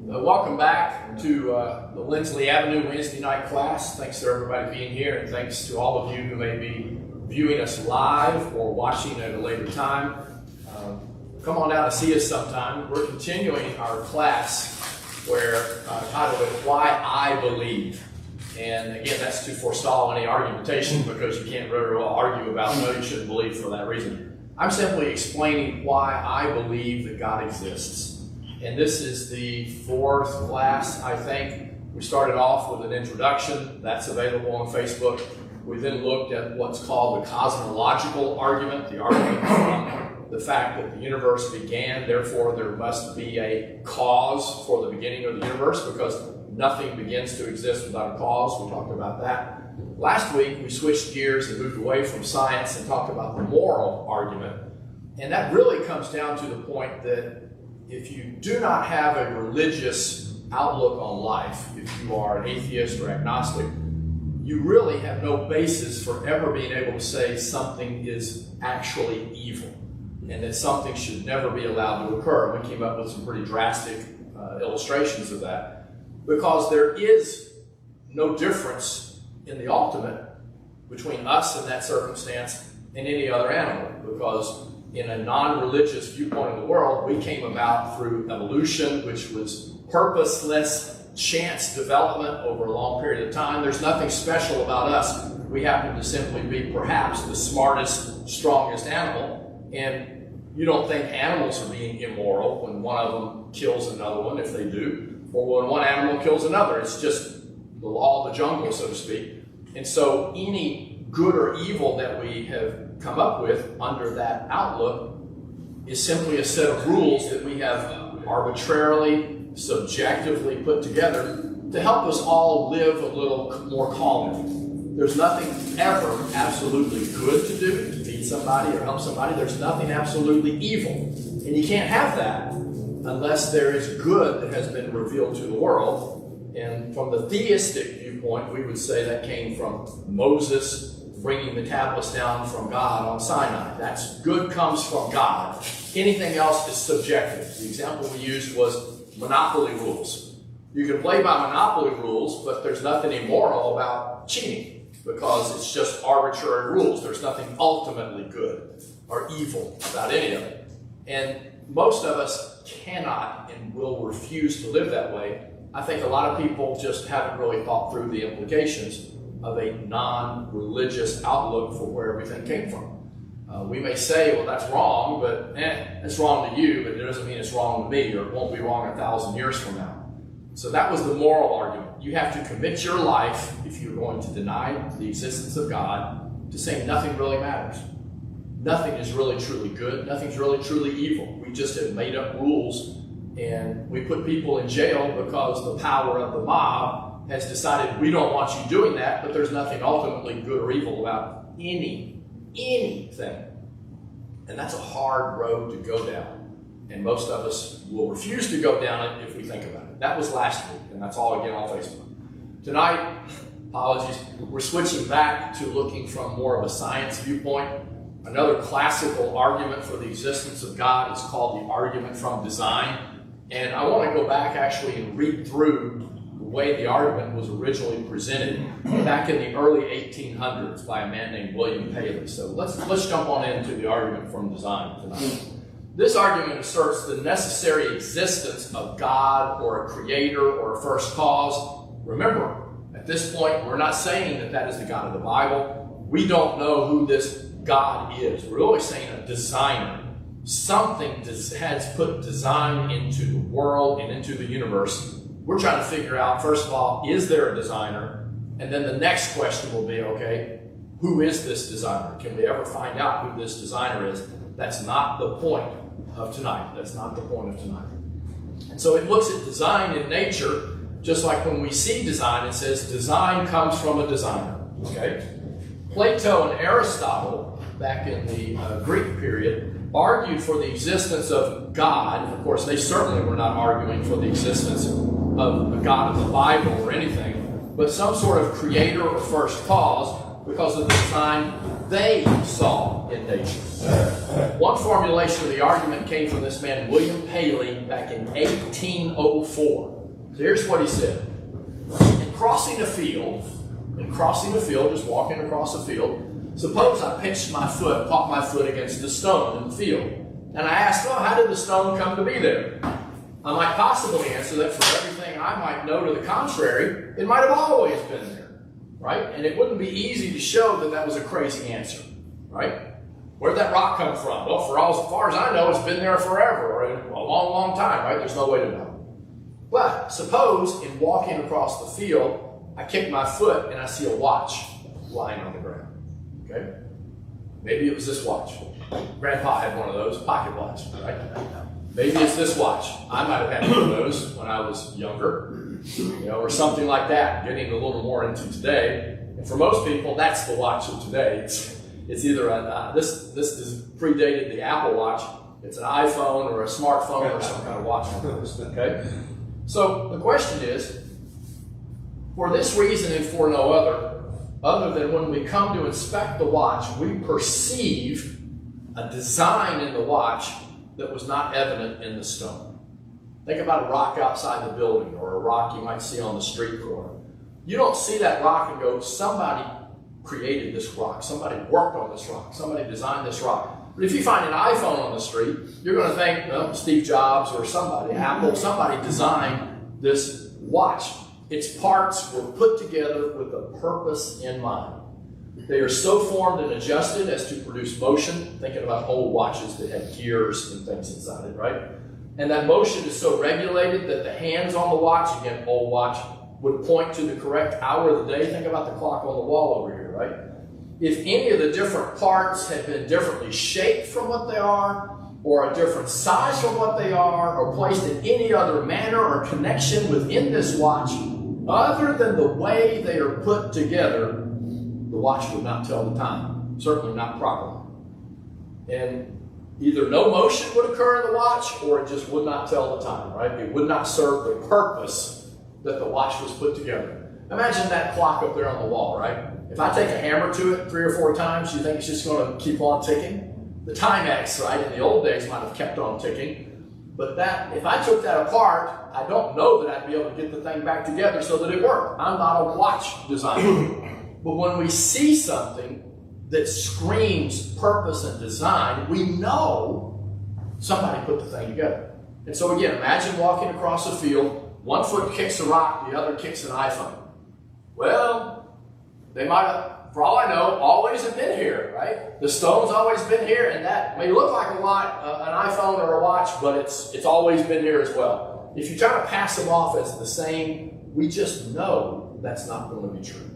Welcome back to the Lindsley Avenue Wednesday night class. Thanks to everybody being here, and thanks to all of you who may be viewing us live or watching at a later time. Come on down and see us sometime. We're continuing our class where titled it Why I Believe. And again, that's to forestall any argumentation, because you can't really argue about no, you shouldn't believe for that reason. I'm simply explaining why I believe that God exists. And this is the fourth class, I think. We started off with an introduction. That's available on Facebook. We then looked at what's called the cosmological argument, the argument from the fact that the universe began, therefore there must be a cause for the beginning of the universe, because nothing begins to exist without a cause. We talked about that. Last week, we switched gears and moved away from science and talked about the moral argument. And that really comes down to the point that if you do not have a religious outlook on life, if you are an atheist or agnostic, you really have no basis for ever being able to say something is actually evil and that something should never be allowed to occur. We came up with some pretty drastic illustrations of that, because there is no difference in the ultimate between us in that circumstance and any other animal, because in a non-religious viewpoint of the world, we came about through evolution, which was purposeless chance development over a long period of time. There's nothing special about us. We happen to simply be perhaps the smartest, strongest animal, and you don't think animals are being immoral when one of them kills another one, if they do, or when one animal kills another. It's just the law of the jungle, so to speak. And so any good or evil that we have come up with under that outlook is simply a set of rules that we have arbitrarily, subjectively put together to help us all live a little more calmly. There's nothing ever absolutely good to do, to feed somebody or help somebody. There's nothing absolutely evil. And you can't have that unless there is good that has been revealed to the world. And from the theistic viewpoint, we would say that came from Moses bringing the tablets down from God on Sinai. That's good comes from God. Anything else is subjective. The example we used was monopoly rules. You can play by monopoly rules, but there's nothing immoral about cheating, because it's just arbitrary rules. There's nothing ultimately good or evil about any of it. And most of us cannot and will refuse to live that way. I think a lot of people just haven't really thought through the implications of a non-religious outlook for where everything came from. We may say, well, that's wrong, but it's wrong to you, but it doesn't mean it's wrong to me, or it won't be wrong 1,000 years from now. So that was the moral argument. You have to commit your life, if you're going to deny the existence of God, to saying nothing really matters. Nothing is really truly good. Nothing's really truly evil. We just have made up rules, and we put people in jail because the power of the mob has decided we don't want you doing that, but there's nothing ultimately good or evil about anything. And that's a hard road to go down. And most of us will refuse to go down it if we think about it. That was last week, and that's all again on Facebook. Tonight, apologies, we're switching back to looking from more of a science viewpoint. Another classical argument for the existence of God is called the argument from design. And I want to go back actually and read through the way the argument was originally presented back in the early 1800s by a man named William Paley. So let's jump on into the argument from design tonight. This argument asserts the necessary existence of God or a creator or a first cause. Remember, at this point, we're not saying that that is the God of the Bible. We don't know who this God is. We're always saying a designer. Something has put design into the world and into the universe. We're trying to figure out, first of all, is there a designer? And then the next question will be, okay, who is this designer? Can we ever find out who this designer is? That's not the point of tonight. That's not the point of tonight. And so it looks at design in nature, just like when we see design, it says design comes from a designer. Okay? Plato and Aristotle, back in the Greek period, argued for the existence of God. Of course, they certainly were not arguing for the existence of a God of the Bible or anything, but some sort of creator or first cause, because of the design they saw in nature. One formulation of the argument came from this man, William Paley, back in 1804. So here's what he said. In crossing a field, just walking across a field, suppose I caught my foot against a stone in the field. And I asked, well, how did the stone come to be there? I might possibly answer that for everything I might know to the contrary, it might have always been there, right? And it wouldn't be easy to show that that was a crazy answer, right? Where'd that rock come from? Well, as far as I know, it's been there forever, or a long, long time, right? There's no way to know. But suppose in walking across the field, I kick my foot and I see a watch lying on the ground, okay? Maybe it was this watch. Grandpa had one of those, pocket watch, right? Maybe it's this watch. I might have had one of those when I was younger, or something like that, getting a little more into today. And for most people, that's the watch of today. It's either this is predated the Apple Watch. It's an iPhone or a smartphone or some kind of watch. Okay. So the question is, for this reason and for no other than when we come to inspect the watch, we perceive a design in the watch that was not evident in the stone. Think about a rock outside the building or a rock you might see on the street corner. You don't see that rock and go, somebody created this rock, somebody worked on this rock, somebody designed this rock. But if you find an iPhone on the street, you're going to think, well, Steve Jobs or somebody, Apple, somebody designed this watch. Its parts were put together with a purpose in mind. They are so formed and adjusted as to produce motion, thinking about old watches that had gears and things inside it, right? And that motion is so regulated that the hands on the watch, again, old watch, would point to the correct hour of the day. Think about the clock on the wall over here, right? If any of the different parts had been differently shaped from what they are, or a different size from what they are, or placed in any other manner or connection within this watch, other than the way they are put together, the watch would not tell the time, certainly not properly. And either no motion would occur in the watch, or it just would not tell the time, right? It would not serve the purpose that the watch was put together. Imagine that clock up there on the wall, right? If I take a hammer to it 3 or 4 times, you think it's just going to keep on ticking? The Timex, right, in the old days might have kept on ticking. But that, if I took that apart, I don't know that I'd be able to get the thing back together so that it worked. I'm not a watch designer. But when we see something that screams purpose and design, we know somebody put the thing together. And so again, imagine walking across a field, one foot kicks a rock, the other kicks an iPhone. Well, they might have, for all I know, always have been here, right? The stone's always been here, and that may look like a lot, an iPhone or a watch, but it's always been here as well. If you try to pass them off as the same, we just know that's not going to be true.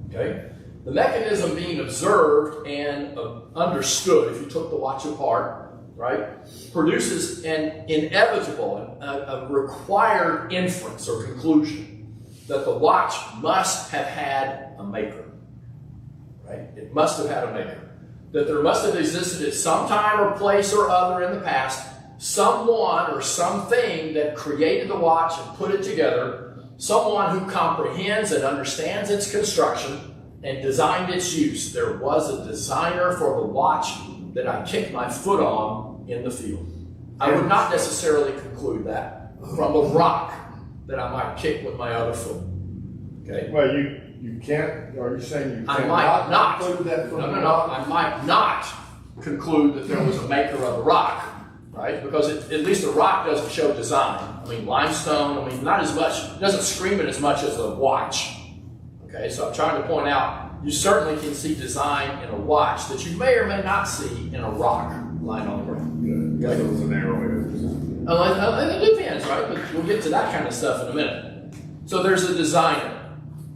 Okay? The mechanism being observed and understood, if you took the watch apart, right, produces an inevitable, a required inference or conclusion that the watch must have had a maker. Right? It must have had a maker. That there must have existed at some time or place or other in the past someone or something that created the watch and put it together, someone who comprehends and understands its construction and designed its use. There was a designer for the watch that I kicked my foot on in the field. I would not necessarily conclude that from a rock that I might kick with my other foot. Okay? Well, you can't, are you saying you I might not conclude that from No, I might not conclude that there was a maker of the rock, right? Because at least a rock doesn't show design. I mean, limestone, not as much, it doesn't scream it as much as a watch. Okay, so I'm trying to point out, you certainly can see design in a watch that you may or may not see in a rock lying on the ground. Yeah, it was an arrow. It depends, right? But we'll get to that kind of stuff in a minute. So there's a designer.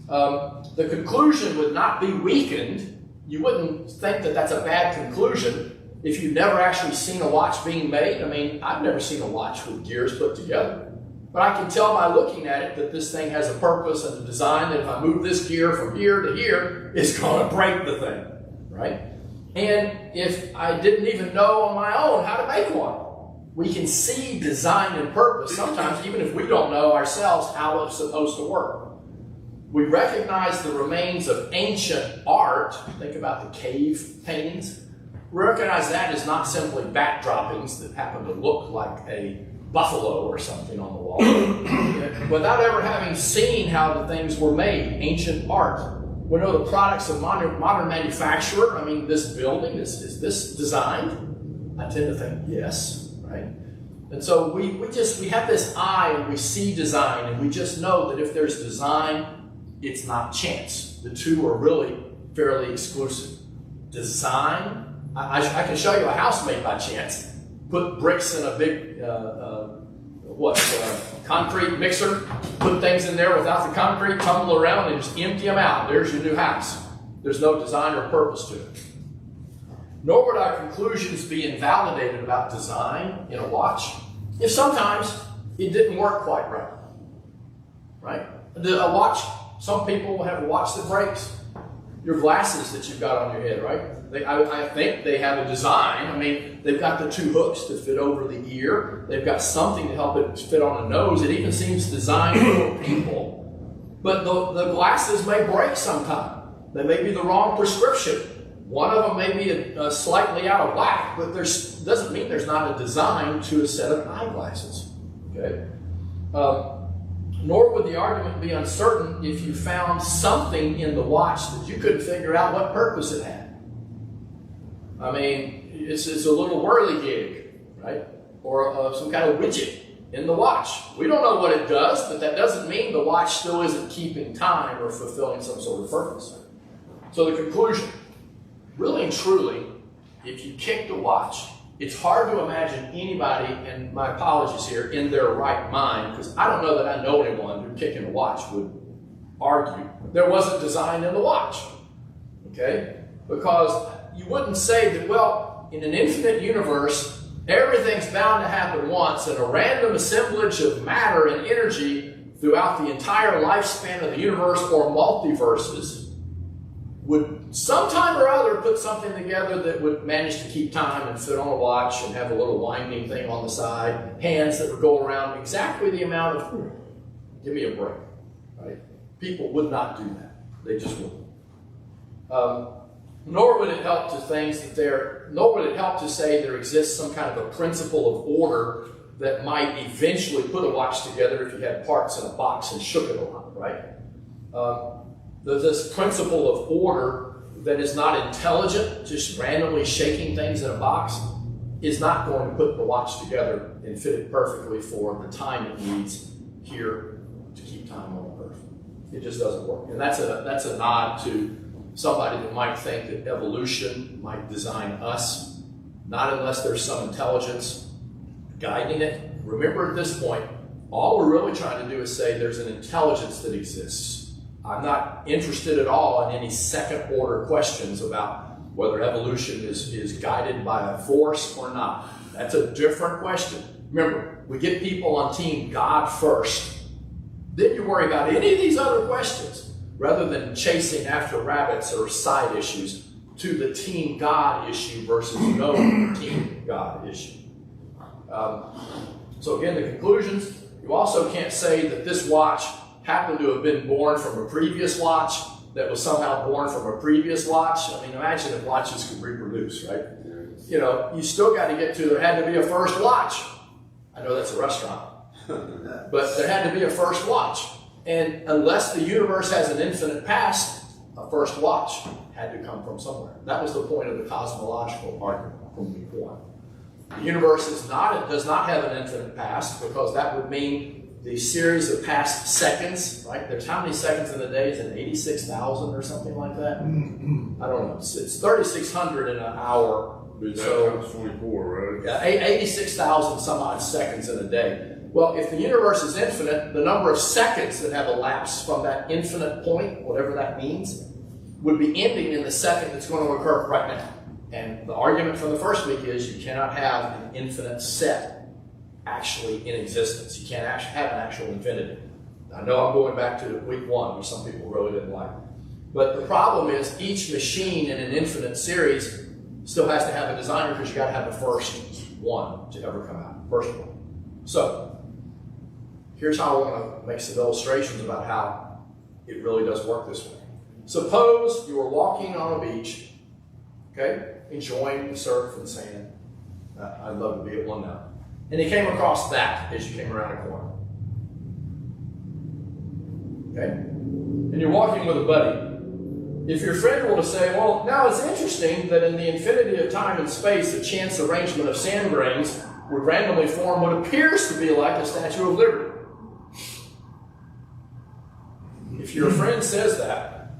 The conclusion would not be weakened. You wouldn't think that that's a bad conclusion if you've never actually seen a watch being made. I mean, I've never seen a watch with gears put together. But I can tell by looking at it that this thing has a purpose and a design that if I move this gear from here to here, it's going to break the thing, right? And if I didn't even know on my own how to make one, we can see design and purpose sometimes even if we don't know ourselves how it's supposed to work. We recognize the remains of ancient art. Think about the cave paintings. We recognize that as not simply backdroppings that happen to look like a buffalo or something on the wall, without ever having seen how the things were made, ancient art. We know the products of modern manufacture. I mean, this building, is this designed? I tend to think yes, right? And so we have this eye and we see design, and we just know that if there's design, it's not chance. The two are really fairly exclusive. Design, I can show you a house made by chance. Put bricks in a big, concrete mixer, put things in there without the concrete, tumble around and just empty them out. There's your new house. There's no design or purpose to it. Nor would our conclusions be invalidated about design in a watch if sometimes it didn't work quite right. Right? A watch, some people have a watch that breaks. Your glasses that you've got on your head, right? I think they have a design. I mean, they've got the two hooks to fit over the ear. They've got something to help it fit on the nose. It even seems designed for people. But the glasses may break sometime. They may be the wrong prescription. One of them may be slightly out of whack, but doesn't mean there's not a design to a set of eyeglasses. Okay? Nor would the argument be uncertain if you found something in the watch that you couldn't figure out what purpose it had. I mean, it's a little whirligig, right? Or some kind of widget in the watch. We don't know what it does, but that doesn't mean the watch still isn't keeping time or fulfilling some sort of purpose. So the conclusion, really and truly, if you kicked a watch, it's hard to imagine anybody, and my apologies here, in their right mind, because I don't know that I know anyone who kicking a watch would argue there wasn't design in the watch. Okay? Because you wouldn't say that, well, in an infinite universe, everything's bound to happen once, and a random assemblage of matter and energy throughout the entire lifespan of the universe or multiverses would sometime or other put something together that would manage to keep time and fit on a watch and have a little winding thing on the side, hands that would go around exactly the amount of, give me a break, right? People would not do that. They just wouldn't. Nor would it help to say there exists some kind of a principle of order that might eventually put a watch together if you had parts in a box and shook it a lot, right? This principle of order that is not intelligent, just randomly shaking things in a box, is not going to put the watch together and fit it perfectly for the time it needs here to keep time on Earth. It just doesn't work. And that's a nod to somebody that might think that evolution might design us, not unless there's some intelligence guiding it. Remember, at this point, all we're really trying to do is say there's an intelligence that exists. I'm not interested at all in any second order questions about whether evolution is guided by a force or not. That's a different question. Remember, we get people on team God first. Then you worry about any of these other questions rather than chasing after rabbits or side issues to the team God issue versus no team God issue. So again, the conclusions, you also can't say that this watch happened to have been born from a previous watch that was somehow born from a previous watch. I mean, imagine if watches could reproduce, right? You know, you still got to get to there had to be a first watch. I know that's a restaurant. But there had to be a first watch. And unless the universe has an infinite past, a first watch had to come from somewhere. That was the point of the cosmological argument from week one. The universe does not have an infinite past, because that would mean the series of past seconds, right? There's how many seconds in a day? Is it 86,000 or something like that? I don't know. It's 3,600 in an hour. So that's 24, right? Yeah, 86,000 some odd seconds in a day. Well, if the universe is infinite, the number of seconds that have elapsed from that infinite point, whatever that means, would be ending in the second that's going to occur right now. And the argument from the first week is you cannot have an infinite set actually in existence. You can't actually have an actual infinity. I know I'm going back to week one, which some people really didn't like. But the problem is each machine in an infinite series still has to have a designer, because you got to have the first one to ever come out. First one. So here's how we're going to make some illustrations about how it really does work this way. Suppose you were walking on a beach, okay, enjoying the surf and sand. I'd love to be at one now. And you came across that as you came around a corner. Okay? And you're walking with a buddy. If your friend were to say, well, now it's interesting that in the infinity of time and space, a chance arrangement of sand grains would randomly form what appears to be like a Statue of Liberty. If your friend says that,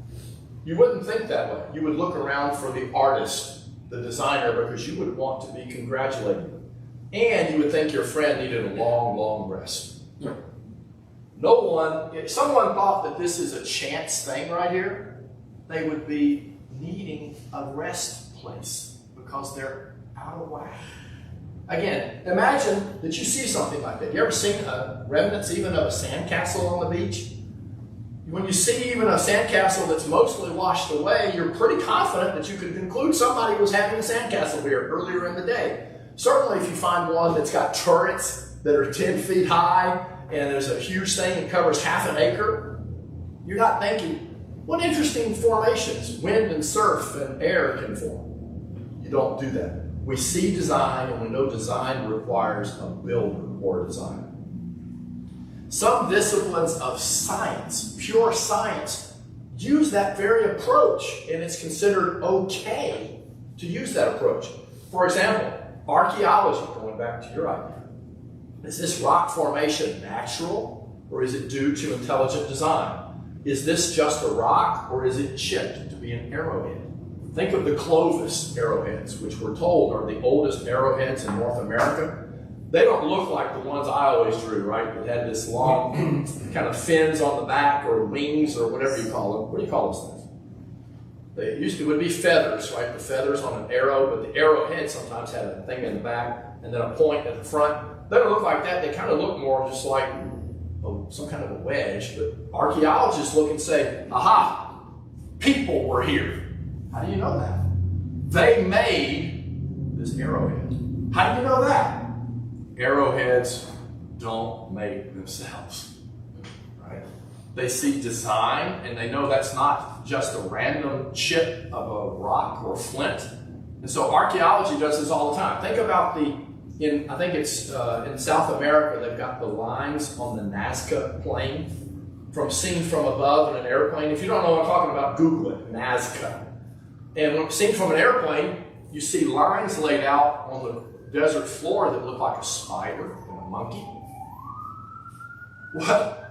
you wouldn't think that way. You would look around for the artist, the designer, because you would want to be congratulated. And you would think your friend needed a long, long rest. No one, if someone thought that this is a chance thing right here, they would be needing a rest place because they're out of whack. Again, imagine that you see something like that. You ever seen remnants even of a sandcastle on the beach? When you see even a sandcastle that's mostly washed away, you're pretty confident that you could conclude somebody was having a sandcastle here earlier in the day. Certainly if you find one that's got turrets that are 10 feet high and there's a huge thing that covers half an acre, you're not thinking, what interesting formations wind and surf and air can form. You don't do that. We see design and we know design requires a builder or a designer. Some disciplines of science, pure science, use that very approach, and it's considered okay to use that approach. For example, archaeology, going back to your idea. Is this rock formation natural, or is it due to intelligent design? Is this just a rock, or is it chipped to be an arrowhead? Think of the Clovis arrowheads, which we're told are the oldest arrowheads in North America. They don't look like the ones I always drew, right? That had this long kind of fins on the back or wings or whatever you call them. What do you call those things? It would be feathers, right? The feathers on an arrow, but the arrowhead sometimes had a thing in the back and then a point at the front. They don't look like that. They kind of look more just like some kind of a wedge. But archaeologists look and say, aha, people were here. How do you know that? They made this arrowhead. How do you know that? Arrowheads don't make themselves, right? They see design and they know that's not just a random chip of a rock or flint. And so archaeology does this all the time. Think about I think it's in South America, they've got the lines on the Nazca plain seen from above in an airplane. If you don't know what I'm talking about, Google it, Nazca. And when seen from an airplane, you see lines laid out on the desert floor that look like a spider and a monkey. What?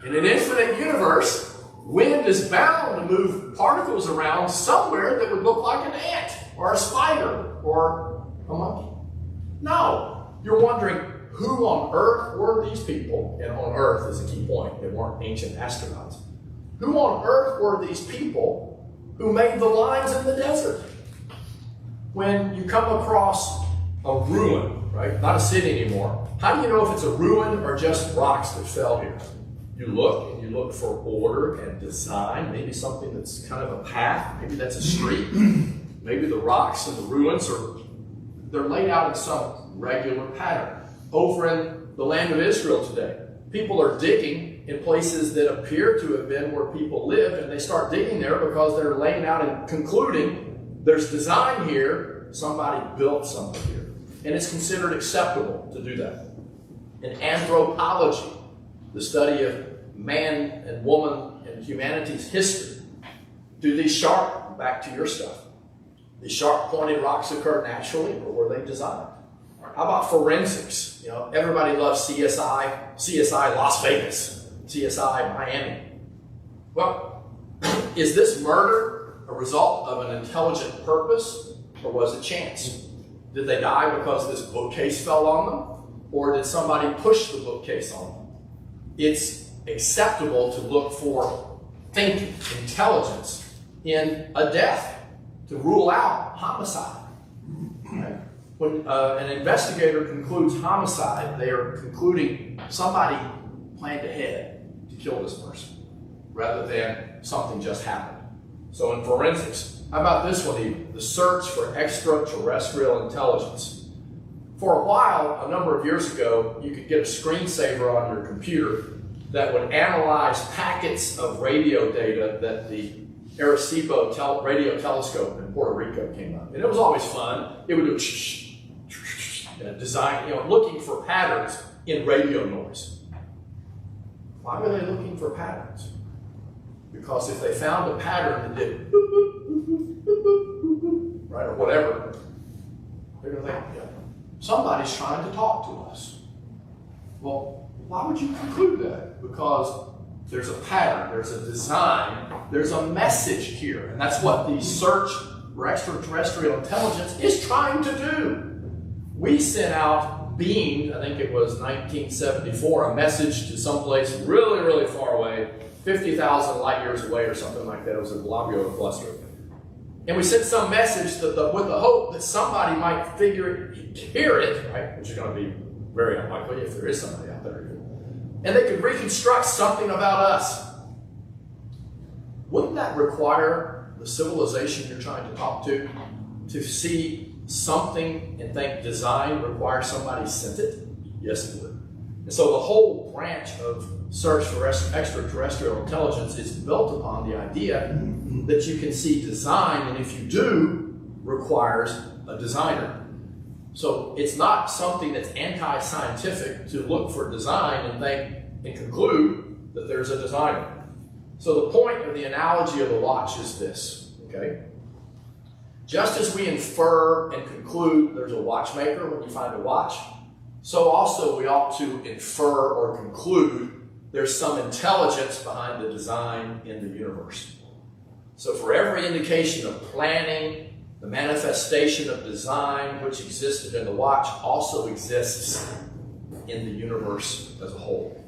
In an infinite universe, wind is bound to move particles around somewhere that would look like an ant or a spider or a monkey. No. You're wondering, who on earth were these people? And on earth is a key point. They weren't ancient astronauts. Who on earth were these people who made the lines in the desert? When you come across a ruin, right? Not a city anymore. How do you know if it's a ruin or just rocks that fell here? You look and you look for order and design, maybe something that's kind of a path, maybe that's a street. Maybe the rocks and the ruins they're laid out in some regular pattern. Over in the land of Israel today, people are digging in places that appear to have been where people lived, and they start digging there because they're laying out and concluding there's design here, somebody built something here. And it's considered acceptable to do that. In anthropology, the study of man and woman and humanity's history, do these sharp, back to your stuff, these sharp pointed rocks occur naturally, or were they designed? How about forensics? You know, everybody loves CSI Las Vegas, CSI Miami. Well, is this murder a result of an intelligent purpose, or was it chance? Did they die because this bookcase fell on them? Or did somebody push the bookcase on them? It's acceptable to look for thinking, intelligence in a death, to rule out homicide. Right? When an investigator concludes homicide, they are concluding somebody planned ahead to kill this person, rather than something just happened. So in forensics, how about this one even? The search for extraterrestrial intelligence. For a while, a number of years ago, you could get a screensaver on your computer that would analyze packets of radio data that the Arecibo radio telescope in Puerto Rico came up. And it was always fun. It would do design, looking for patterns in radio noise. Why were they looking for patterns? Because if they found a pattern that did right, or whatever, they're going to think, somebody's trying to talk to us. Well, why would you conclude that? Because there's a pattern, there's a design, there's a message here. And that's what the search for extraterrestrial intelligence is trying to do. We sent out, beamed, I think it was 1974, a message to someplace really, really far away, 50,000 light years away or something like that. It was a globular cluster. And we sent some message with the hope that somebody might hear it, right? Which is going to be very unlikely if there is somebody out there. And they could reconstruct something about us. Wouldn't that require the civilization you're trying to talk to see something and think design requires somebody sent it? Yes, it would. And so the whole branch of search for extraterrestrial intelligence is built upon the idea that you can see design, and if you do, requires a designer. So it's not something that's anti-scientific to look for design and think and conclude that there's a designer. So the point of the analogy of the watch is this, okay? Just as we infer and conclude there's a watchmaker when you find a watch, so also we ought to infer or conclude there's some intelligence behind the design in the universe. So for every indication of planning, the manifestation of design which existed in the watch also exists in the universe as a whole.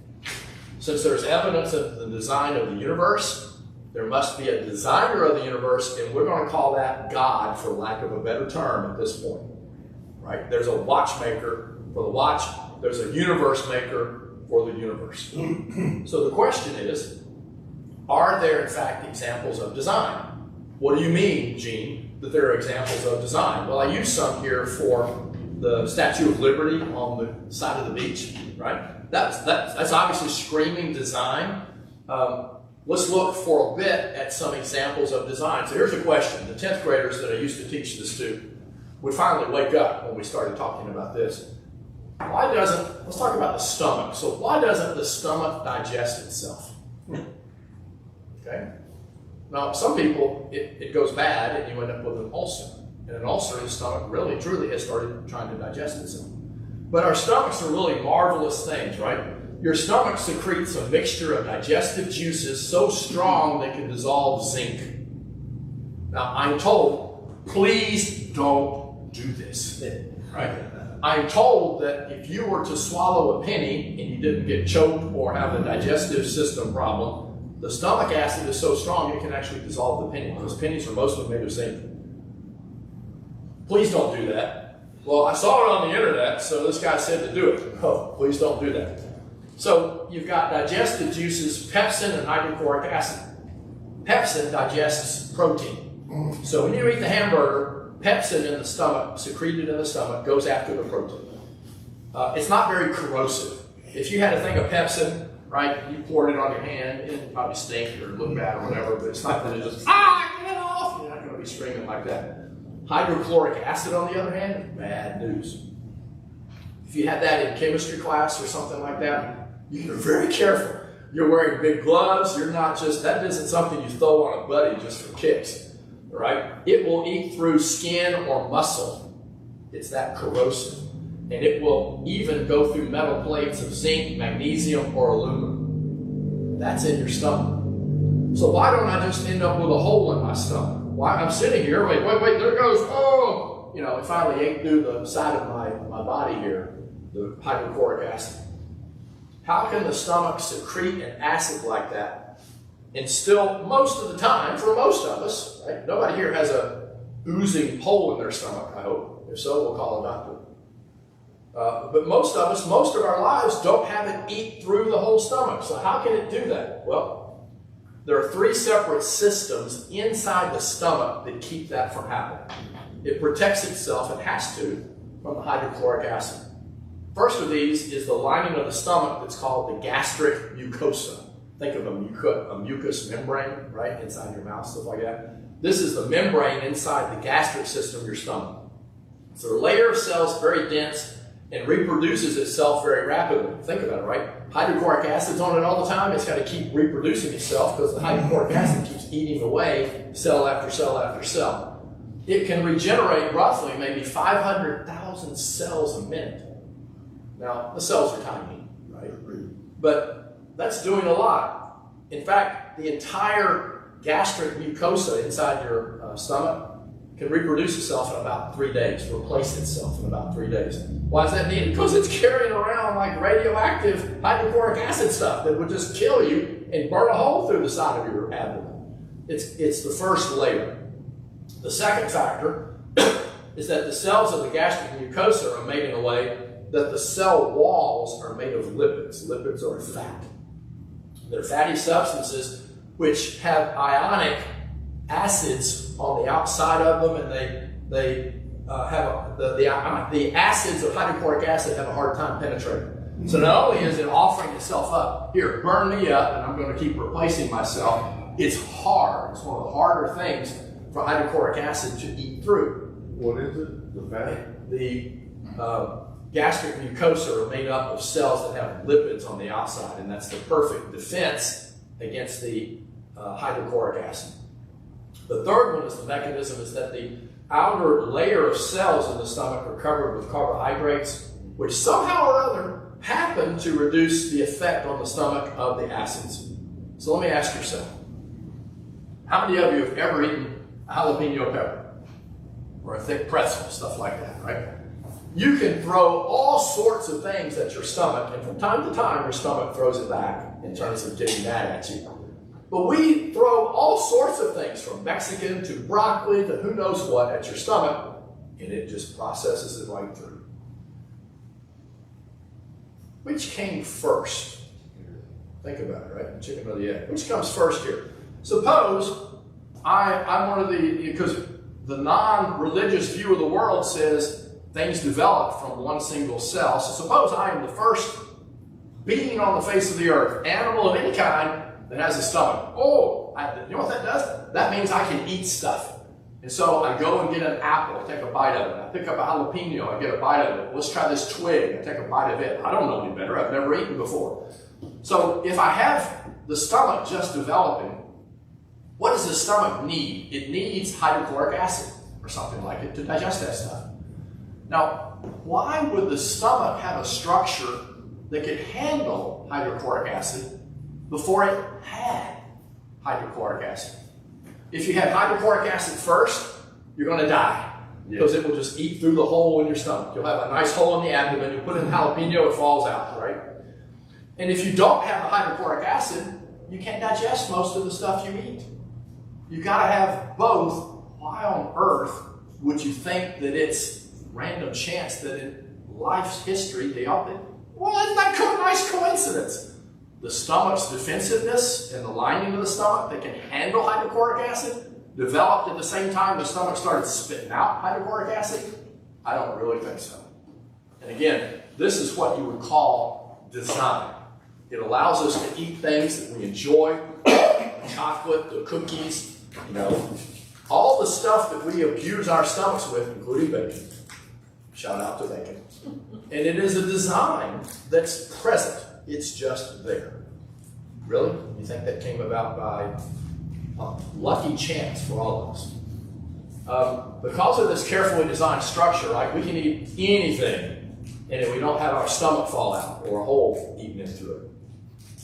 Since there's evidence of the design of the universe, there must be a designer of the universe, and we're going to call that God, for lack of a better term at this point. Right? There's a watchmaker for the watch. There's a universe maker for the universe. So the question is, are there in fact examples of design? What do you mean, Gene, that there are examples of design? Well, I used some here for the Statue of Liberty on the side of the beach, right? That's obviously screaming design. Let's look for a bit at some examples of design. So here's a question. The 10th graders that I used to teach this to would finally wake up when we started talking about this. Let's talk about the stomach. So why doesn't the stomach digest itself? Okay? Now, some people, it goes bad and you end up with an ulcer. And an ulcer in the stomach really, truly has started trying to digest itself. But our stomachs are really marvelous things, right? Your stomach secretes a mixture of digestive juices so strong they can dissolve zinc. Now, I'm told, please don't do this, right? I'm told that if you were to swallow a penny and you didn't get choked or have a digestive system problem, the stomach acid is so strong it can actually dissolve the penny, because pennies are mostly made of zinc. Please don't do that. Well, I saw it on the internet, so this guy said to do it. Oh, please don't do that. So you've got digestive juices, pepsin and hydrochloric acid. Pepsin digests protein. So when you eat the hamburger, pepsin in the stomach, secreted in the stomach, goes after the protein. It's not very corrosive. If you had a thing of pepsin, right, you poured it on your hand, it'd probably stink or look bad or whatever, but it's not going to just, get off! You're not going to be screaming like that. Hydrochloric acid, on the other hand, bad news. If you had that in chemistry class or something like that, you're very careful. You're wearing big gloves. You're not just, that isn't something you throw on a buddy just for kicks, right? It will eat through skin or muscle. It's that corrosive. And it will even go through metal plates of zinc, magnesium, or aluminum. That's in your stomach. So why don't I just end up with a hole in my stomach? Why I'm sitting here, wait, there it goes, oh! It finally ate through the side of my body here, the hydrochloric acid. How can the stomach secrete an acid like that? And still, most of the time, for most of us, right, nobody here has a oozing hole in their stomach, I hope. If so, we'll call a doctor. But most of us, most of our lives, don't have it eat through the whole stomach. So how can it do that? Well, there are 3 separate systems inside the stomach that keep that from happening. It protects itself, it has to, from the hydrochloric acid. First of these is the lining of the stomach that's called the gastric mucosa. Think of a mucous membrane, right, inside your mouth, stuff like that. This is the membrane inside the gastric system of your stomach. So a layer of cells, very dense, and reproduces itself very rapidly. Think about it, right? Hydrochloric acid's on it all the time. It's got to keep reproducing itself because the hydrochloric acid keeps eating away cell after cell after cell. It can regenerate roughly maybe 500,000 cells a minute. Now, the cells are tiny, right? But that's doing a lot. In fact, the entire gastric mucosa inside your stomach can reproduce itself in about 3 days, replace itself in about 3 days. Why is that needed? Because it's carrying around like radioactive hydrochloric acid stuff that would just kill you and burn a hole through the side of your abdomen. It's the first layer. The second factor is that the cells of the gastric mucosa are made in a way that the cell walls are made of lipids. Lipids are fat. They're fatty substances which have ionic acids on the outside of them, and they have the acids of hydrochloric acid have a hard time penetrating. So not only is it offering itself up, here, burn me up, and I'm going to keep replacing myself, it's hard. It's one of the harder things for hydrochloric acid to eat through. What is it? The fat? The gastric mucosa are made up of cells that have lipids on the outside, and that's the perfect defense against the hydrochloric acid. The third one is the mechanism is that the outer layer of cells in the stomach are covered with carbohydrates, which somehow or other happen to reduce the effect on the stomach of the acids. So let me ask yourself, how many of you have ever eaten a jalapeno pepper or a thick pretzel, stuff like that, right? You can throw all sorts of things at your stomach, and from time to time your stomach throws it back in terms of getting that at you. But we throw all sorts of things, from Mexican to broccoli to who knows what, at your stomach, and it just processes it right through. Which came first? Think about it, right? The chicken or the egg. Which comes first here? Suppose I'm one of because the non-religious view of the world says things develop from one single cell. So suppose I am the first being on the face of the earth, animal of any kind, that has a stomach. Oh, you know what that does? That means I can eat stuff. And so I go and get an apple, I take a bite of it. I pick up a jalapeno, I get a bite of it. Let's try this twig, I take a bite of it. I don't know any better, I've never eaten before. So if I have the stomach just developing, what does the stomach need? It needs hydrochloric acid or something like it to digest that stuff. Now, why would the stomach have a structure that could handle hydrochloric acid before it had hydrochloric acid? If you had hydrochloric acid first, you're going to die because it will just eat through the hole in your stomach. You'll have a nice hole in the abdomen. You put in jalapeno, it falls out, right? And if you don't have the hydrochloric acid, you can't digest most of the stuff you eat. You got to have both. Why on earth would you think that it's random chance that in life's history they all did? Well, isn't that a nice coincidence? The stomach's defensiveness and the lining of the stomach that can handle hydrochloric acid developed at the same time the stomach started spitting out hydrochloric acid? I don't really think so. And again, this is what you would call design. It allows us to eat things that we enjoy, chocolate, the cookies, all the stuff that we abuse our stomachs with, including bacon. Shout out to bacon. And it is a design that's present. It's just there. Really? You think that came about by a lucky chance for all of us? Because of this carefully designed structure, right, we can eat anything and we don't have our stomach fall out or a hole eaten into it.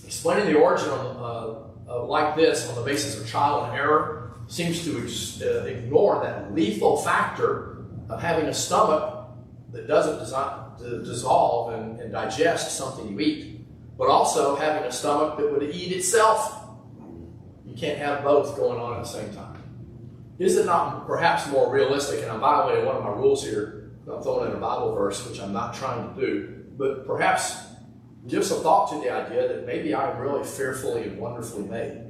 Explaining the origin like this on the basis of trial and error seems to ignore that lethal factor of having a stomach that doesn't dissolve and digest something you eat, but also having a stomach that would eat itself. You can't have both going on at the same time. Is it not perhaps more realistic, and I'm violating one of my rules here, I'm throwing in a Bible verse, which I'm not trying to do, but perhaps give some thought to the idea that maybe I'm really fearfully and wonderfully made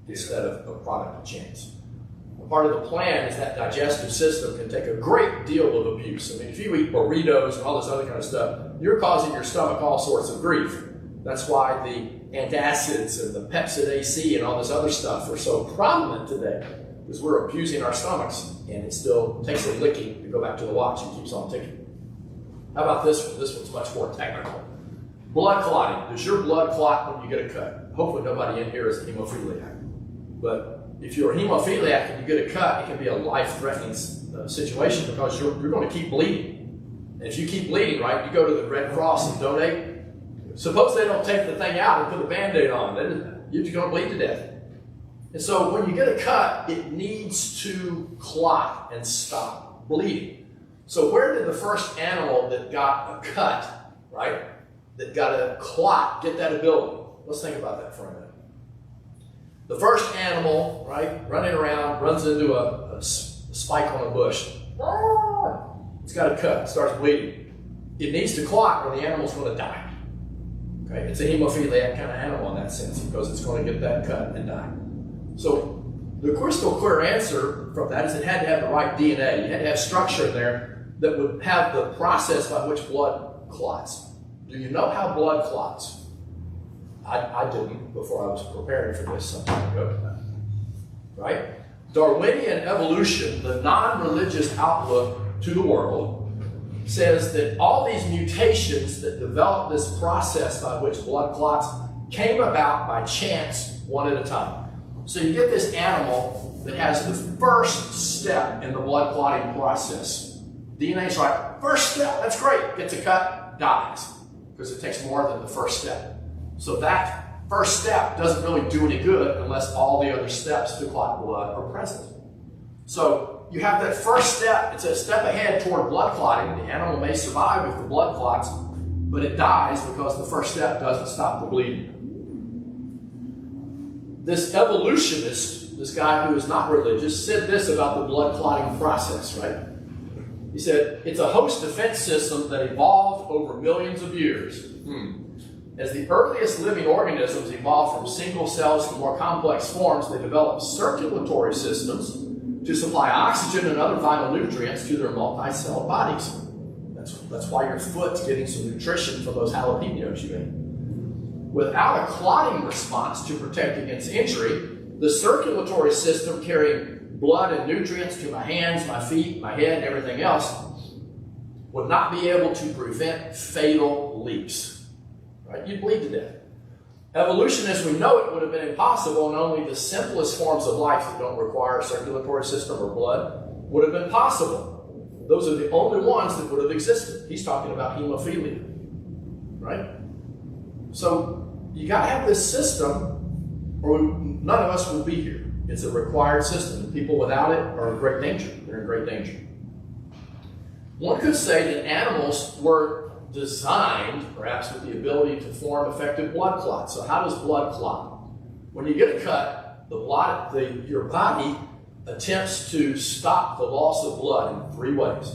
instead of a product of chance. Part of the plan is that digestive system can take a great deal of abuse. I mean, if you eat burritos and all this other kind of stuff, you're causing your stomach all sorts of grief. That's why the antacids and the Pepsid AC and all this other stuff are so prominent today, because we're abusing our stomachs, and it still takes a licking to go back to the watch and keeps on ticking. How about this one? This one's much more technical. Blood clotting. Does your blood clot when you get a cut? Hopefully nobody in here is a hemophiliac. But if you're a hemophiliac and you get a cut, it can be a life-threatening situation because you're going to keep bleeding. And if you keep bleeding, right, you go to the Red Cross and donate. Suppose they don't take the thing out and put a Band-Aid on. Then you're just going to bleed to death. And so when you get a cut, it needs to clot and stop bleeding. So where did the first animal that got a cut, right, that got a clot, get that ability? Let's think about that for a minute. The first animal, right, running around, runs into a spike on a bush. It's got a cut, starts bleeding. It needs to clot or the animal's going to die. Okay? It's a hemophiliac kind of animal in that sense because it's going to get that cut and die. So the crystal clear answer from that is it had to have the right DNA. You had to have structure in there that would have the process by which blood clots. Do you know how blood clots? I didn't before I was preparing for this some time ago. Right? Darwinian evolution, the non-religious outlook to the world, says that all these mutations that develop this process by which blood clots came about by chance one at a time. So you get this animal that has the first step in the blood clotting process. DNA's right, first step, that's great, gets a cut, dies, because it takes more than the first step. So that first step doesn't really do any good unless all the other steps to clot blood are present. So you have that first step, it's a step ahead toward blood clotting. The animal may survive if the blood clots, but it dies because the first step doesn't stop the bleeding. This evolutionist, this guy who is not religious, said this about the blood clotting process, right? He said, it's a host defense system that evolved over millions of years. As the earliest living organisms evolved from single cells to more complex forms, they developed circulatory systems to supply oxygen and other vital nutrients to their multi-celled bodies. That's why your foot's getting some nutrition from those jalapenos you ate. Without a clotting response to protect against injury, the circulatory system carrying blood and nutrients to my hands, my feet, my head, and everything else would not be able to prevent fatal leaks. Right? You'd bleed to death. Evolution as we know it would have been impossible, and only the simplest forms of life that don't require a circulatory system or blood would have been possible. Those are the only ones that would have existed. He's talking about hemophilia. Right? So you got to have this system, or none of us would be here. It's a required system. People without it are in great danger. They're in great danger. One could say that animals were designed, perhaps, with the ability to form effective blood clots. So how does blood clot? When you get a cut, your body attempts to stop the loss of blood in three ways.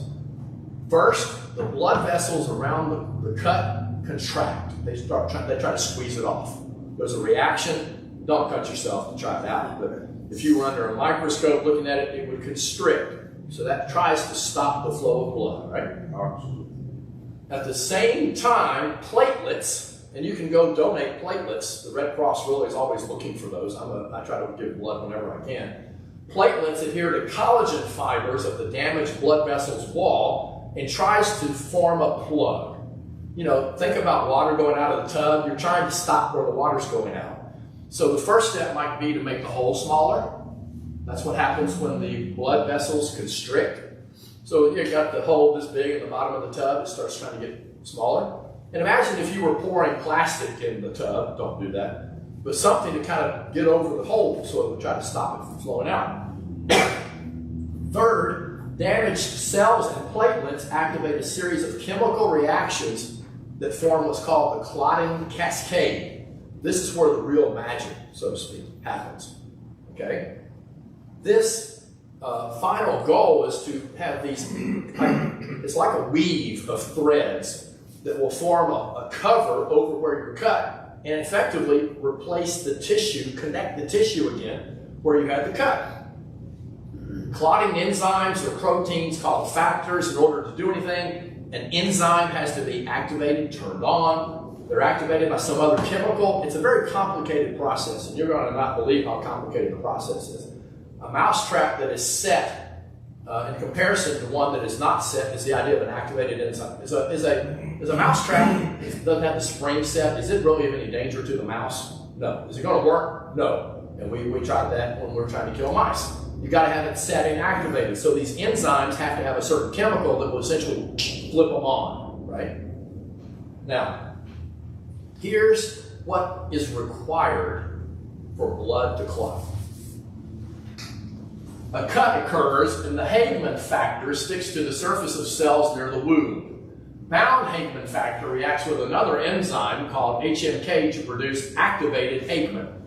First, the blood vessels around the cut contract. They try to squeeze it off. There's a reaction. Don't cut yourself to try that. But if you were under a microscope looking at it, it would constrict. So that tries to stop the flow of blood, right? At the same time, platelets, and you can go donate platelets. The Red Cross really is always looking for those. I try to give blood whenever I can. Platelets adhere to collagen fibers of the damaged blood vessel's wall and tries to form a plug. You know, think about water going out of the tub. You're trying to stop where the water's going out. So the first step might be to make the hole smaller. That's what happens when the blood vessels constrict. So you got the hole this big at the bottom of the tub, it starts trying to get smaller. And imagine if you were pouring plastic in the tub, don't do that, but something to kind of get over the hole so it would try to stop it from flowing out. Third, damaged cells and platelets activate a series of chemical reactions that form what's called the clotting cascade. This is where the real magic, so to speak, happens. Okay? This final goal is to have these, it's like a weave of threads that will form a cover over where you're cut and effectively replace the tissue, connect the tissue again where you had the cut. Clotting enzymes or proteins called factors, in order to do anything, an enzyme has to be activated, turned on. They're activated by some other chemical. It's a very complicated process, and you're going to not believe how complicated the process is. A mousetrap that is set in comparison to one that is not set is the idea of an activated enzyme. Is a mousetrap, if it doesn't have the spring set, is it really of any danger to the mouse? No. Is it going to work? No. And we tried that when we were trying to kill mice. You got to have it set and activated. So these enzymes have to have a certain chemical that will essentially flip them on, right? Now, here's what is required for blood to clot. A cut occurs and the Hagman factor sticks to the surface of cells near the wound. Bound Hagman factor reacts with another enzyme called HMK to produce activated Hagman.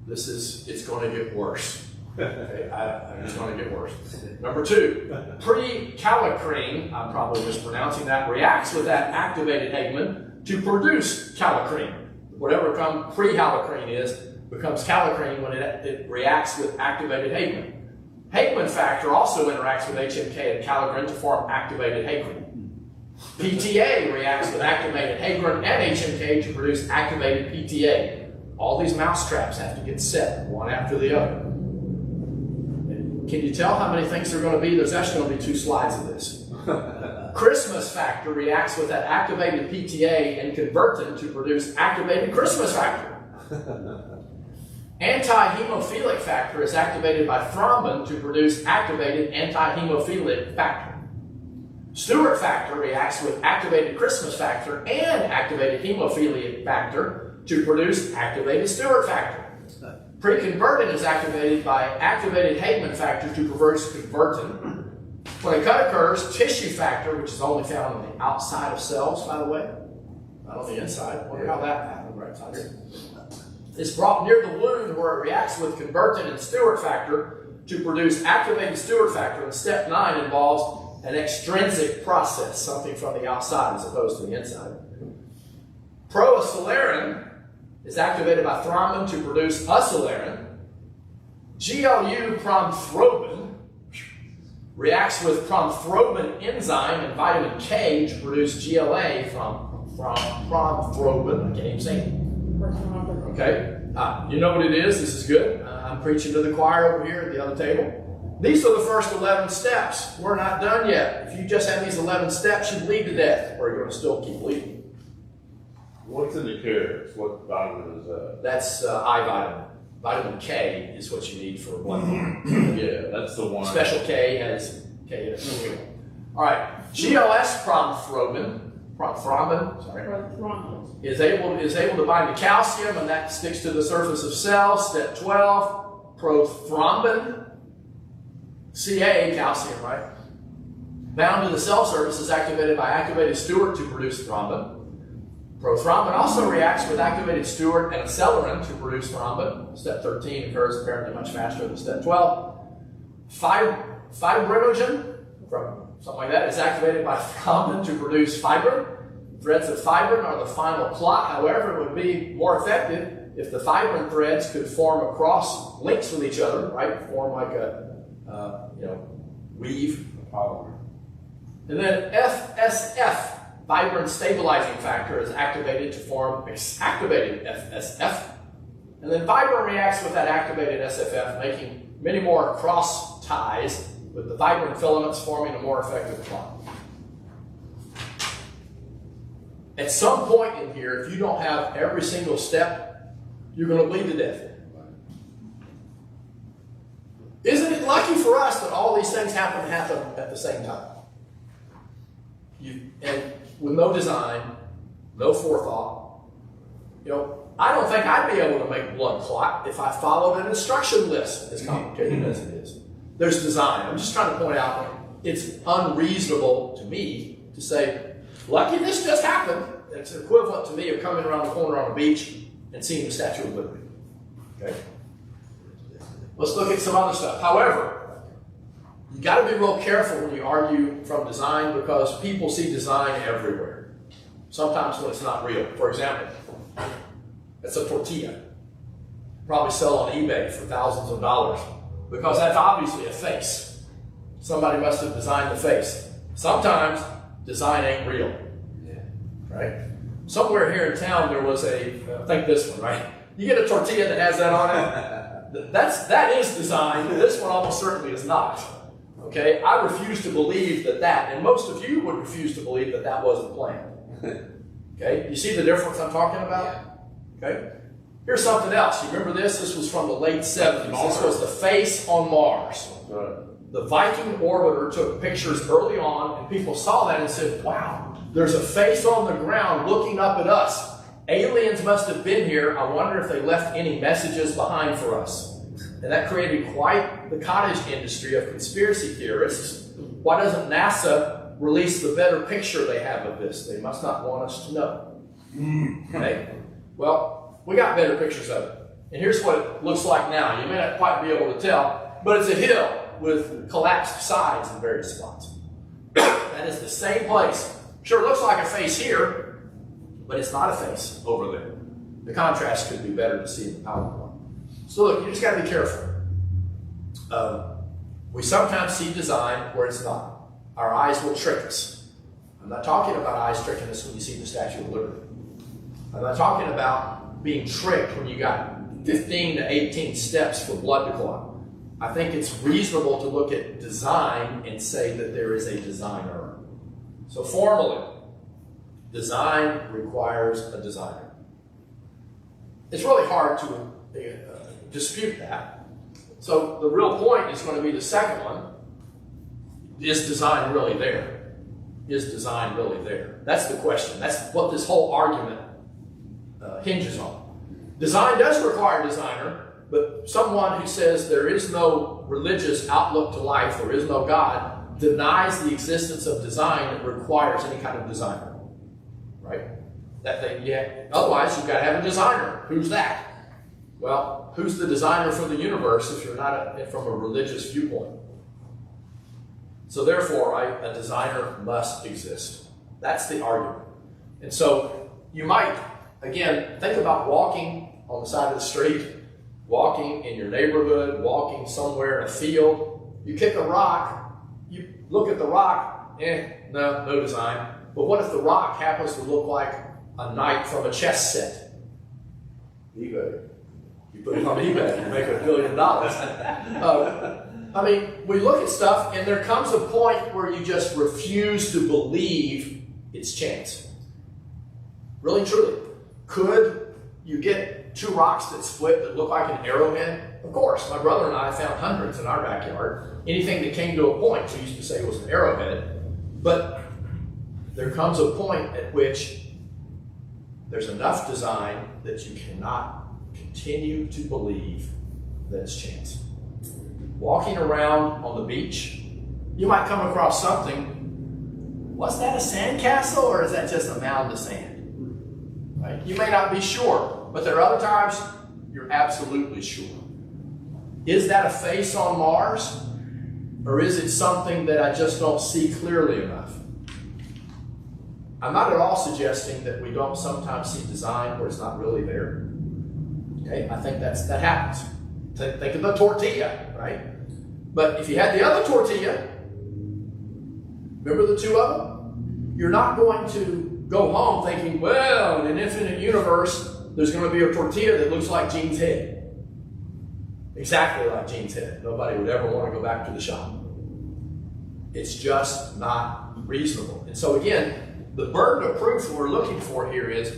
It's going to get worse. Okay, it's going to get worse. Number 2, pre-kallikrein, I'm probably mispronouncing that, reacts with that activated Hagman to produce kallikrein. Whatever pre-kallikrein is becomes kallikrein when it reacts with activated Hagman. Hagman factor also interacts with HMK and kallikrein to form activated Hagman. PTA reacts with activated Hagman and HMK to produce activated PTA. All these mouse traps have to get set one after the other. Can you tell how many things there are going to be? There's actually going to be 2 slides of this. Christmas factor reacts with that activated PTA and convertin to produce activated Christmas factor. Anti-hemophilic factor is activated by thrombin to produce activated anti-hemophilic factor. Stewart factor reacts with activated Christmas factor and activated hemophilic factor to produce activated Stewart factor. Preconvertin is activated by activated Hagman factor to produce convertin. When a cut occurs, tissue factor, which is only found on the outside of cells, by the way, not on the inside. Wonder how that happened, right? Is brought near the wound where it reacts with convertin and Stewart factor to produce activated Stewart factor. And step 9 involves an extrinsic process, something from the outside as opposed to the inside. Proacelerin is activated by thrombin to produce acelerin. GLU promthrombin reacts with promthrombin enzyme and vitamin K to produce GLA from promthrombin. I can't even say it. Okay, you know what it is. This is good. I'm preaching to the choir over here at the other table. These are the first 11 steps. We're not done yet. If you just have these 11 steps, you bleed to death, or you're going to still keep bleeding. What's in the carrots? What vitamin is that? That's eye vitamin. Vitamin K is what you need for blood. Yeah, that's the one. Special K has K in it. All right, GLS promthrombin, is able to bind to calcium, and that sticks to the surface of cells. Step 12, prothrombin, Ca, calcium, right? Bound to the cell surface is activated by activated Stewart to produce thrombin. Prothrombin also reacts with activated Stewart and acelerin to produce thrombin. Step 13 occurs apparently much faster than step 12. Fibrinogen, something like that, is activated by thrombin to produce fibrin. Threads of fibrin are the final clot. However, it would be more effective if the fibrin threads could form across links with each other, right? Form like a weave. And then FSF, fibrin stabilizing factor, is activated to form activated FSF. And then fibrin reacts with that activated SFF, making many more cross ties with the fibrin filaments, forming a more effective clot. At some point in here, if you don't have every single step, you're going to bleed to death. Isn't it lucky for us that all these things happen at the same time? And with no design, no forethought. I don't think I'd be able to make blood clot if I followed an instruction list, as complicated as it is. There's design. I'm just trying to point out that it's unreasonable to me to say, lucky this just happened. It's equivalent to me of coming around the corner on a beach and seeing the Statue of Liberty. Okay? Let's look at some other stuff. However, you got to be real careful when you argue from design, because people see design everywhere. Sometimes when it's not real. For example, it's a tortilla. Probably sell on eBay for thousands of dollars, because that's obviously a face. Somebody must have designed the face. Sometimes design ain't real. Right? Somewhere here in town there was I think this one, right? You get a tortilla that has that on it. That is design. This one almost certainly is not. Okay? I refuse to believe that, and most of you would refuse to believe that wasn't planned. Okay? You see the difference I'm talking about? Okay? Here's something else. You remember this? This was from the late 70s. This was the face on Mars. The Viking orbiter took pictures early on, and people saw that and said, wow, there's a face on the ground looking up at us. Aliens must have been here. I wonder if they left any messages behind for us. And that created quite the cottage industry of conspiracy theorists. Why doesn't NASA release the better picture they have of this? They must not want us to know. Okay? Well, we got better pictures of it. And here's what it looks like now. You may not quite be able to tell, but it's a hill with collapsed sides in various spots. That is the same place. Sure, it looks like a face here, but it's not a face over there. The contrast could be better to see in the PowerPoint. So look, you just got to be careful. We sometimes see design where it's not. Our eyes will trick us. I'm not talking about eyes tricking us when you see the Statue of Liberty. I'm not talking about being tricked when you got 15 to 18 steps for blood to clot. I think it's reasonable to look at design and say that there is a designer. So formally, design requires a designer. It's really hard to dispute that. So the real point is going to be the second one. Is design really there? Is design really there? That's the question. That's what this whole argument hinges on. Design does require a designer, but someone who says there is no religious outlook to life, there is no God, denies the existence of design that requires any kind of designer. Right? Otherwise, you've got to have a designer. Who's that? Well, who's the designer for the universe if you're not from a religious viewpoint? So therefore, a designer must exist. That's the argument. And so you might, again, think about walking on the side of the street, walking in your neighborhood, walking somewhere in a field. You kick a rock, you look at the rock, no design. But what if the rock happens to look like a knight from a chess set? eBay. You put it on eBay, you make $1 billion. I mean, we look at stuff, and there comes a point where you just refuse to believe it's chance. Really, truly. Could you get two rocks that split that look like an arrowhead? Of course. My brother and I found hundreds in our backyard. Anything that came to a point, we used to say it was an arrowhead. But there comes a point at which there's enough design that you cannot continue to believe that it's chance. Walking around on the beach, you might come across something. Was that a sandcastle, or is that just a mound of sand? Right? You may not be sure, but there are other times you're absolutely sure. Is that a face on Mars, or is it something that I just don't see clearly enough? I'm not at all suggesting that we don't sometimes see design where it's not really there. Okay, I think that happens. Think of the tortilla, right? But if you had the other tortilla, remember the two of them? You're not going to go home thinking, well, in an infinite universe, there's going to be a tortilla that looks like Gene's head. Exactly like Gene's head. Nobody would ever want to go back to the shop. It's just not reasonable. And so again, the burden of proof that we're looking for here is,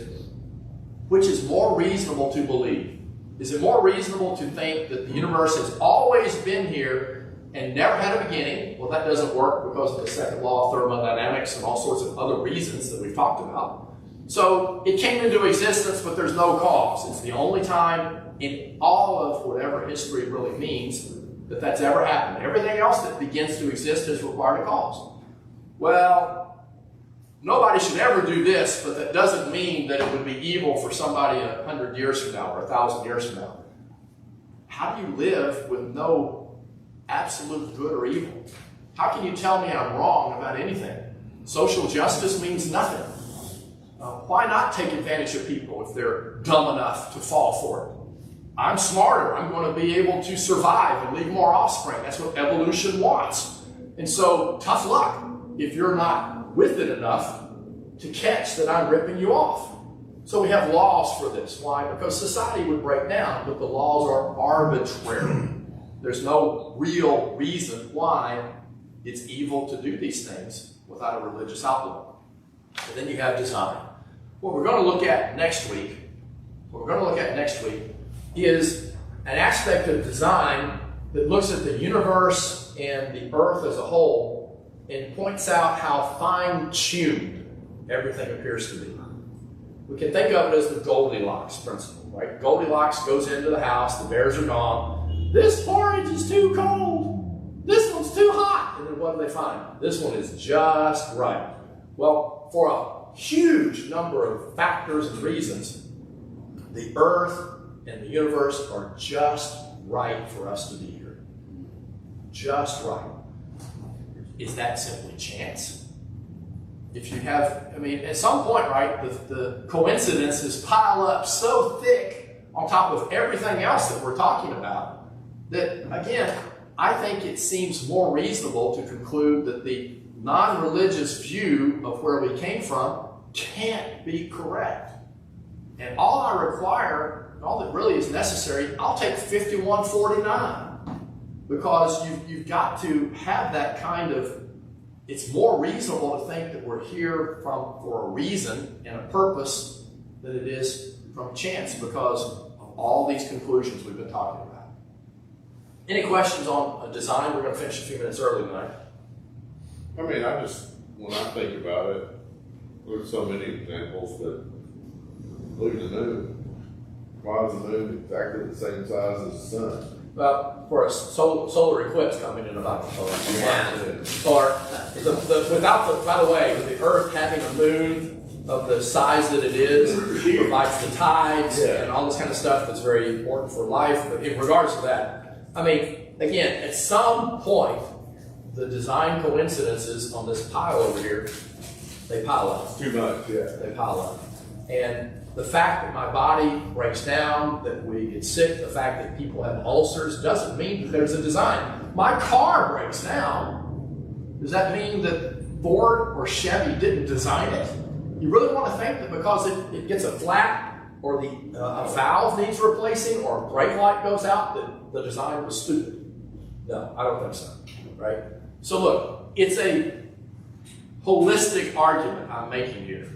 which is more reasonable to believe? Is it more reasonable to think that the universe has always been here and never had a beginning? Well, that doesn't work because of the second law of thermodynamics and all sorts of other reasons that we've talked about. So it came into existence, but there's no cause. It's the only time in all of whatever history really means that that's ever happened. Everything else that begins to exist has required a cause. Well, nobody should ever do this, but that doesn't mean that it would be evil for somebody 100 years from now or 1,000 years from now. How do you live with no absolute good or evil? How can you tell me I'm wrong about anything? Social justice means nothing. Why not take advantage of people if they're dumb enough to fall for it? I'm smarter. I'm going to be able to survive and leave more offspring. That's what evolution wants. And so, tough luck if you're not with it enough to catch that I'm ripping you off. So we have laws for this. Why? Because society would break down, but the laws are arbitrary. There's no real reason why it's evil to do these things without a religious outlook. And then you have design. What we're going to look at next week is an aspect of design that looks at the universe and the earth as a whole and points out how fine-tuned everything appears to be. We can think of it as the Goldilocks principle, right? Goldilocks goes into the house, the bears are gone. This porridge is too cold. This one's too hot. And then what do they find? This one is just right. Well, for a huge number of factors and reasons, the earth and the universe are just right for us to be here. Just right. Is that simply chance? If you have, at some point, right, the coincidences pile up so thick on top of everything else that we're talking about that, again, I think it seems more reasonable to conclude that the non-religious view of where we came from can't be correct. And all I require, all that really is necessary, I'll take 5149 because you've got to have that kind of. It's more reasonable to think that we're here for a reason and a purpose than it is from chance because of all these conclusions we've been talking about. Any questions on design? We're going to finish a few minutes early tonight. When I think about it, there's so many examples that look at the moon. Why is the moon exactly the same size as the sun? Well, for a solar eclipse coming in about a month. Or by the way, the Earth having a moon of the size that it is provides the tides and all this kind of stuff that's very important for life. But in regards to that, again, at some point, the design coincidences on this pile over here, they pile up. Too much, yeah. They pile up. And the fact that my body breaks down, that we get sick, the fact that people have ulcers doesn't mean that there's a design. My car breaks down. Does that mean that Ford or Chevy didn't design it? You really want to think that because it gets a flat or a valve needs replacing or a brake light goes out that the design was stupid? No, I don't think so, right? So look, it's a holistic argument I'm making here.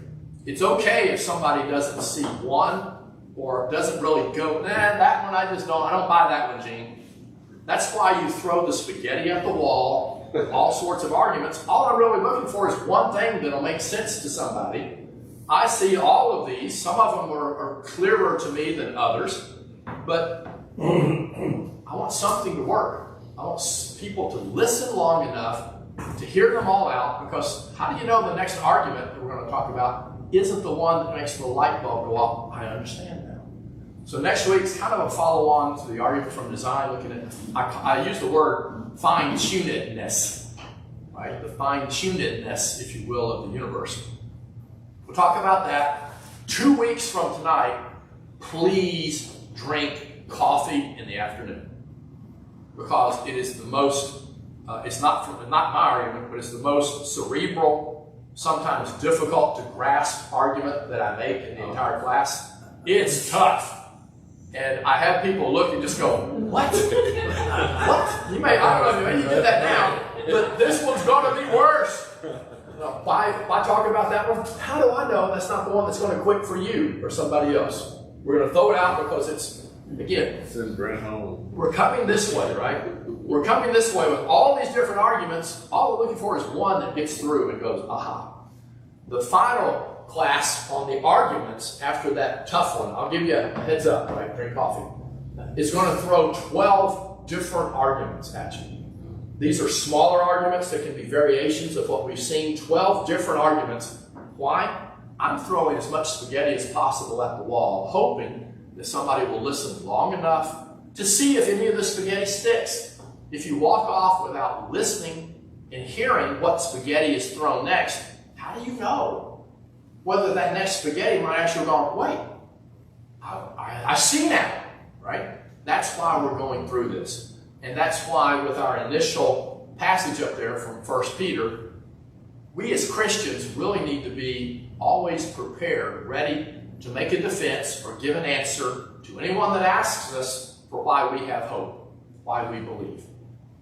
It's okay if somebody doesn't see one or doesn't really go, that one I don't buy that one, Gene. That's why you throw the spaghetti at the wall, all sorts of arguments. All I'm really looking for is one thing that'll make sense to somebody. I see all of these. Some of them are clearer to me than others, but I want something to work. I want people to listen long enough to hear them all out, because how do you know the next argument that we're going to talk about isn't the one that makes the light bulb go off? I understand now. So next week's kind of a follow-on to the argument from design, looking at, I use the word fine-tunedness, right? The fine-tunedness, if you will, of the universe. We'll talk about that 2 weeks from tonight. Please drink coffee in the afternoon, because it is the most, it's not my argument, but it's the most cerebral, sometimes difficult to grasp argument that I make in the entire class. It's tough. And I have people look and just go, what? What? I don't know, maybe you did that now, but this one's going to be worse. Why talk about that one? How do I know that's not the one that's going to quit for you or somebody else? We're going to throw it out because it's, again, send Brent home. We're coming this way, right? We're coming this way with all these different arguments. All we're looking for is one that gets through and goes, aha. The final class on the arguments after that tough one, I'll give you a heads up, right? Drink coffee. Is going to throw 12 different arguments at you. These are smaller arguments that can be variations of what we've seen. 12 different arguments. Why? I'm throwing as much spaghetti as possible at the wall, hoping that somebody will listen long enough to see if any of the spaghetti sticks. If you walk off without listening and hearing what spaghetti is thrown next, how do you know whether that next spaghetti might actually go, wait, I see now, right? That's why we're going through this. And that's why with our initial passage up there from 1 Peter, we as Christians really need to be always prepared, ready to make a defense or give an answer to anyone that asks us for why we have hope, why we believe.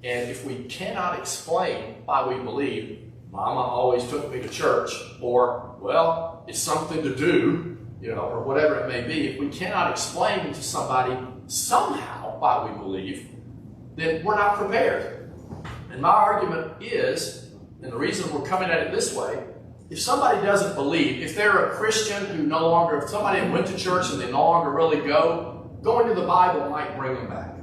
And if we cannot explain why we believe, Mama always took me to church, or, well, it's something to do, or whatever it may be, if we cannot explain to somebody somehow why we believe, then we're not prepared. And my argument is, and the reason we're coming at it this way, if somebody doesn't believe, if they're a Christian who no longer, if somebody went to church and they no longer really go, going to the Bible might bring them back.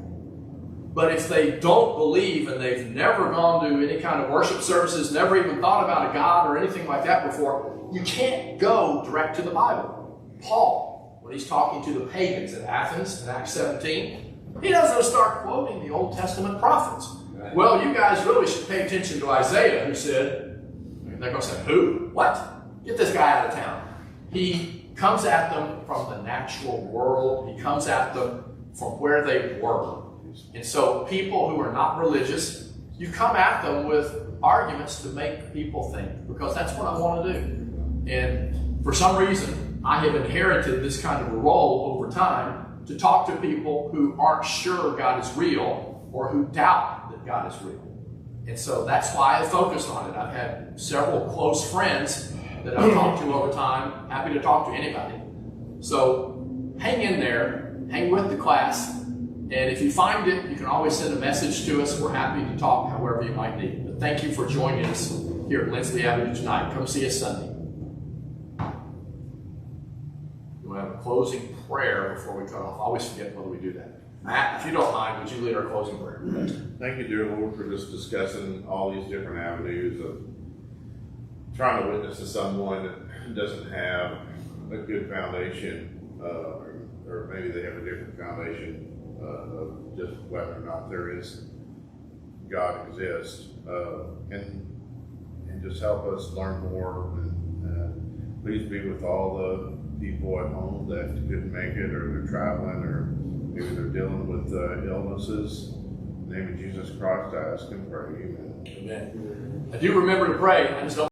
But if they don't believe and they've never gone to any kind of worship services, never even thought about a God or anything like that before, you can't go direct to the Bible. Paul, when he's talking to the pagans at Athens in Acts 17, he doesn't start quoting the Old Testament prophets. Right. Well, you guys really should pay attention to Isaiah, who said, and they're going to say, who? What? Get this guy out of town. He comes at them from the natural world. He comes at them from where they were. And so people who are not religious, you come at them with arguments to make people think, because that's what I want to do. And for some reason, I have inherited this kind of a role over time to talk to people who aren't sure God is real or who doubt that God is real. And so that's why I focused on it. I've had several close friends that I've talked to over time. Happy to talk to anybody. So hang in there, hang with the class. And if you find it, you can always send a message to us. We're happy to talk however you might need. But thank you for joining us here at Lindsley Avenue tonight. Come see us Sunday. We'll have a closing prayer before we cut off. I always forget whether we do that. Matt, if you don't mind, would you lead our closing prayer? Thank you, dear Lord, for just discussing all these different avenues of trying to witness to someone that doesn't have a good foundation, or maybe they have a different foundation of just whether or not there is God exists, and just help us learn more. And please be with all the people at home that couldn't make it, or they're traveling, or maybe they're dealing with illnesses. In the name of Jesus Christ, I ask and pray. Amen. Amen. I do remember to pray. I just don't